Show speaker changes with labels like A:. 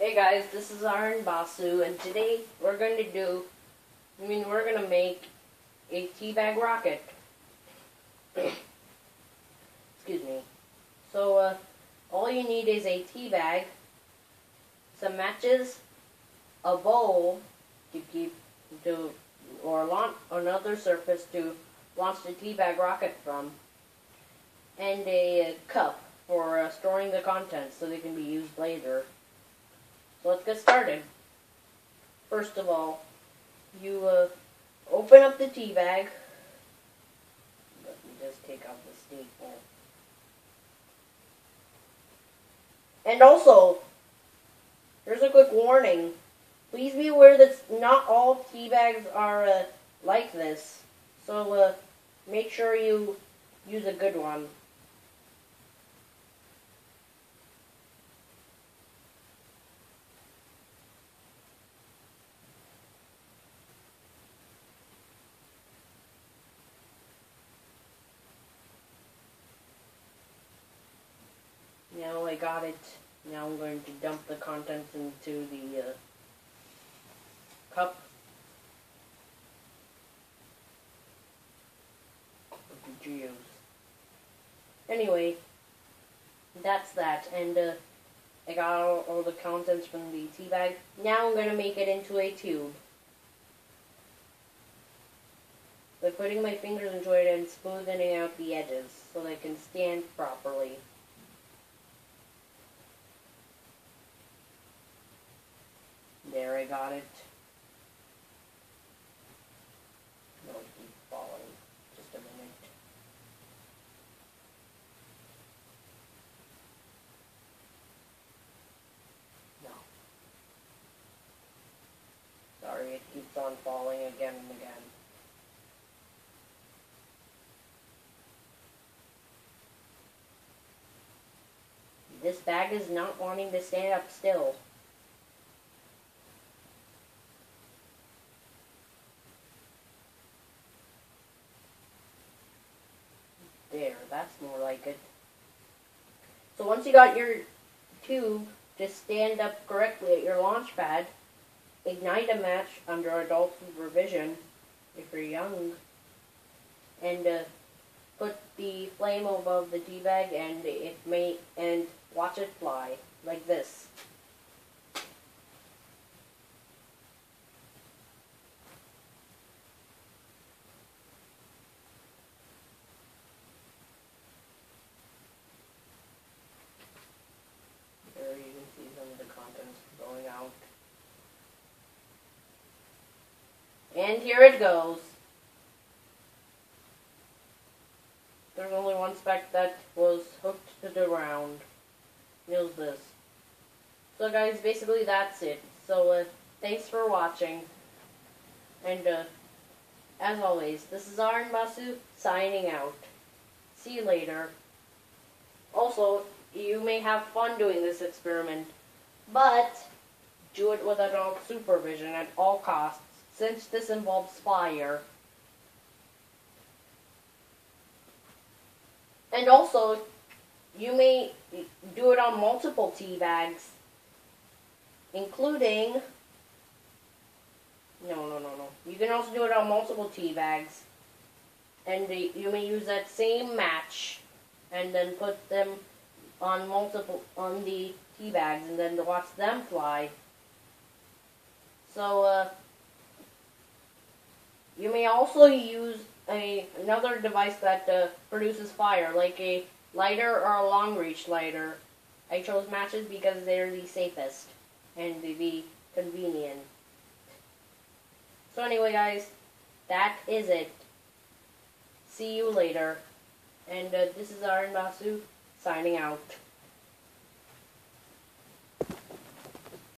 A: Hey guys, this is Aaron Basu, and today we're going to make a teabag rocket. Excuse me. So, all you need is a teabag, some matches, a bowl or another surface to launch the teabag rocket from, and a cup for storing the contents so they can be used later. So let's get started. First of all, you open up the tea bag. Let me just take out the staple. And also, here's a quick warning. Please be aware that not all tea bags are like this. So make sure you use a good one. Now I got it. Now I'm going to dump the contents into the cup. Anyway, that's that. And I got all the contents from the tea bag. Now I'm going to make it into a tube. By putting my fingers into it and smoothing out the edges so they can stand properly. There, I got it. No, it keeps falling. Just a minute. No. Sorry, it keeps on falling again and again. This bag is not wanting to stand up still. There, that's more like it. So once you got your tube to stand up correctly at your launch pad, ignite a match under adult supervision if you're young, and put the flame above the tea bag and watch it fly like this. There you can see some of the contents going out. And here it goes. There's only one speck that was hooked to the ground. Here's this. So guys, basically that's it. So thanks for watching. And as always, this is Aaron Basu signing out. See you later. Also, you may have fun doing this experiment, but do it with adult supervision at all costs, since this involves fire. And also, you may do it on multiple tea bags, including... No. You can also do it on multiple tea bags, and you may use that same match, and then put them on the tea bags, and then watch them fly. So, you may also use another device that produces fire, like a lighter or a long-reach lighter. I chose matches because they're the safest and the convenient. So anyway, guys, that is it. See you later. And this is Aaron Basu signing out.